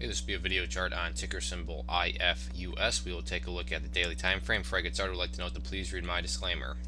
Hey, this will be a video chart on ticker symbol IFUS. We will take a look at the daily time frame. Before I get started, I'd like to note to please read my disclaimer.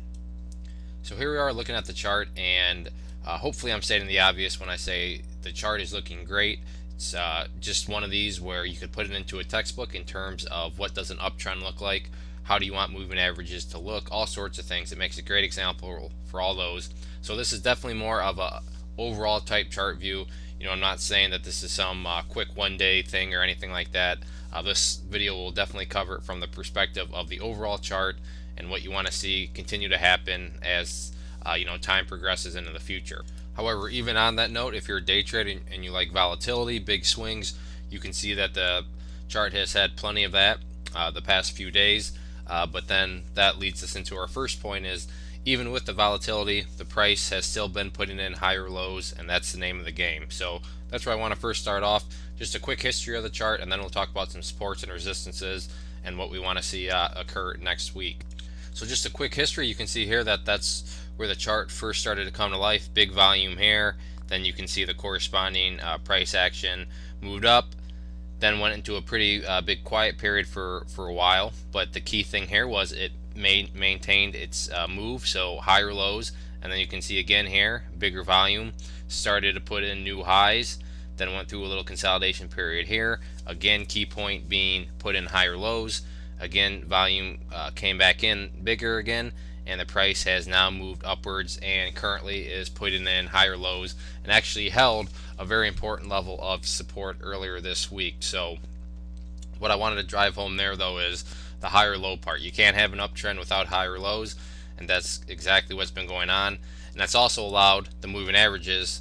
So here we are looking at the chart, and hopefully I'm stating the obvious when I say the chart is looking great. It's just one of these where you could put it into a textbook in terms of what does an uptrend look like, how do you want moving averages to look, all sorts of things. It makes a great example for all those. So this is definitely more of a overall type chart view. I'm not saying that this is some quick one-day thing or anything like that. This video will definitely cover it from the perspective of the overall chart and what you want to see continue to happen as time progresses into the future. However, even on that note, if you're day trading and you like volatility, big swings, you can see that the chart has had plenty of that the past few days. But then that leads us into our first point is, even with the volatility, the price has still been putting in higher lows, and that's the name of the game. So that's where I want to first start off. Just a quick history of the chart, and then we'll talk about some supports and resistances and what we want to see occur next week. So just a quick history, you can see here that that's where the chart first started to come to life. Big volume here. Then you can see the corresponding price action moved up, then went into a pretty big quiet period for a while. But the key thing here was it maintained its move, so higher lows, and then you can see again here bigger volume, started to put in new highs, then went through a little consolidation period here. Again, key point being put in higher lows. Again, volume came back in bigger again, and the price has now moved upwards and currently is putting in higher lows and actually held a very important level of support earlier this week. So what I wanted to drive home there though is the higher low part. You can't have an uptrend without higher lows, and that's exactly what's been going on. And that's also allowed the moving averages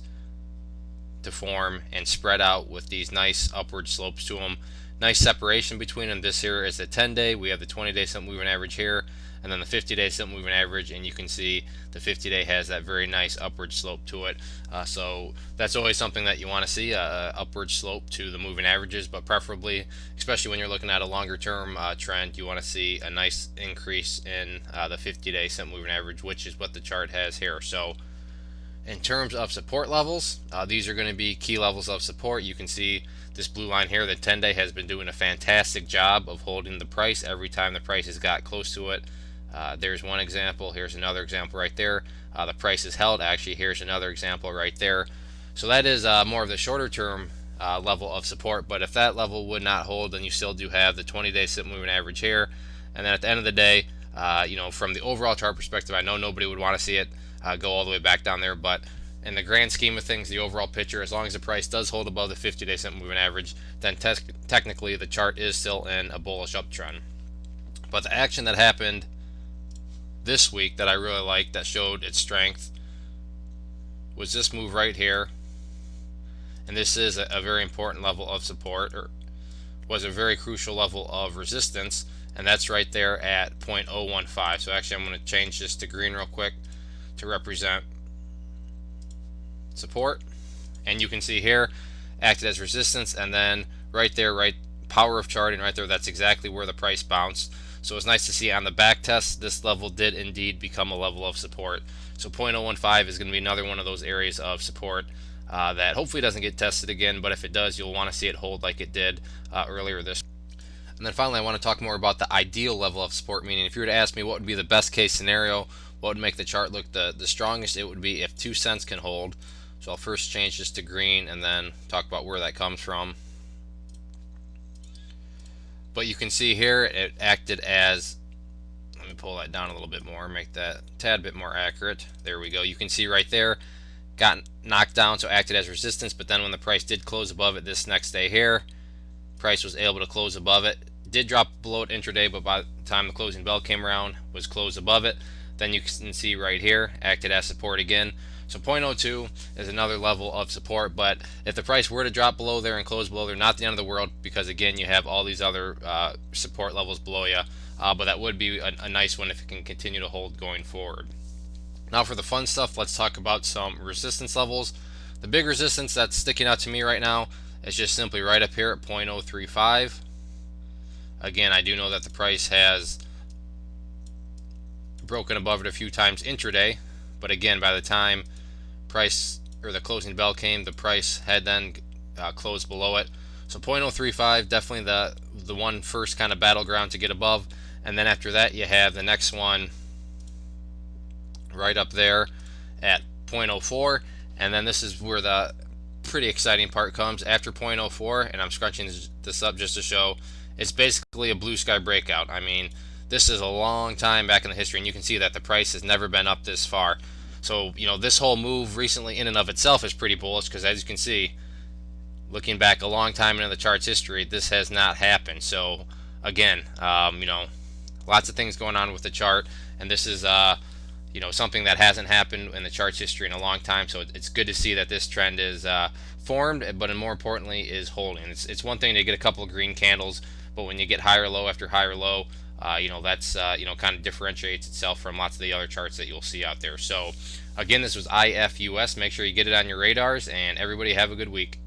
to form and spread out with these nice upward slopes to them. Nice separation between them. This here is the 10-day. We have the 20-day simple moving average here, and then the 50-day simple moving average, and you can see the 50-day has that very nice upward slope to it. So that's always something that you want to see, a upward slope to the moving averages, but preferably, especially when you're looking at a longer term trend, you want to see a nice increase in the 50-day simple moving average, which is what the chart has here. So in terms of support levels, these are going to be key levels of support. You can see this blue line here, the 10-day has been doing a fantastic job of holding the price every time the price has got close to it. There's one example. Here's another example right there. The price is held. Actually, here's another example right there. So that is more of the shorter term level of support. But if that level would not hold, then you still do have the 20-day simple moving average here. And then at the end of the day, from the overall chart perspective, I know nobody would want to see it go all the way back down there, but in the grand scheme of things, the overall picture, as long as the price does hold above the 50-day simple moving average, then technically the chart is still in a bullish uptrend. But the action that happened this week that I really liked, that showed its strength, was this move right here. And this is a very important level of support, or was a very crucial level of resistance, and that's right there at 0.015. So actually I'm going to change this to green real quick to represent support, and you can see here acted as resistance, and then right there, right, power of charting right there, that's exactly where the price bounced. So it's nice to see on the back test this level did indeed become a level of support. So 0.015 is going to be another one of those areas of support that hopefully doesn't get tested again, but if it does, you'll want to see it hold like it did earlier this. And then finally, I want to talk more about the ideal level of support, meaning if you were to ask me what would be the best case scenario, what would make the chart look the strongest, it would be if 2 cents can hold. So I'll first change this to green and then talk about where that comes from. But you can see here it acted as, let me pull that down a little bit more, make that a tad bit more accurate. There we go. You can see right there, got knocked down, so acted as resistance, but then when the price did close above it this next day here, price was able to close above it. Did drop below it intraday, but by the time the closing bell came around, was closed above it. Then you can see right here, acted as support again. So 0.02 is another level of support, but if the price were to drop below there and close below there, not the end of the world, because again, you have all these other support levels below you, but that would be a nice one if it can continue to hold going forward. Now for the fun stuff, let's talk about some resistance levels. The big resistance that's sticking out to me right now is just simply right up here at 0.035. Again, I do know that the price has broken above it a few times intraday, but again, by the time price or the closing bell came, the price had then closed below it. So 0.035, definitely the one first kind of battleground to get above, and then after that you have the next one right up there at 0.04, and then this is where the pretty exciting part comes after 0.04, and I'm scrunching this up just to show it's basically a blue sky breakout. I mean, this is a long time back in the history, and you can see that the price has never been up this far. So, this whole move recently in and of itself is pretty bullish, because as you can see, looking back a long time into the chart's history, this has not happened. So again, lots of things going on with the chart, and this is something that hasn't happened in the chart's history in a long time. So it's good to see that this trend is formed, but more importantly is holding. It's one thing to get a couple of green candles, but when you get higher low after higher low, that's kind of differentiates itself from lots of the other charts that you'll see out there. So again, this was IFUS. Make sure you get it on your radars, and everybody have a good week.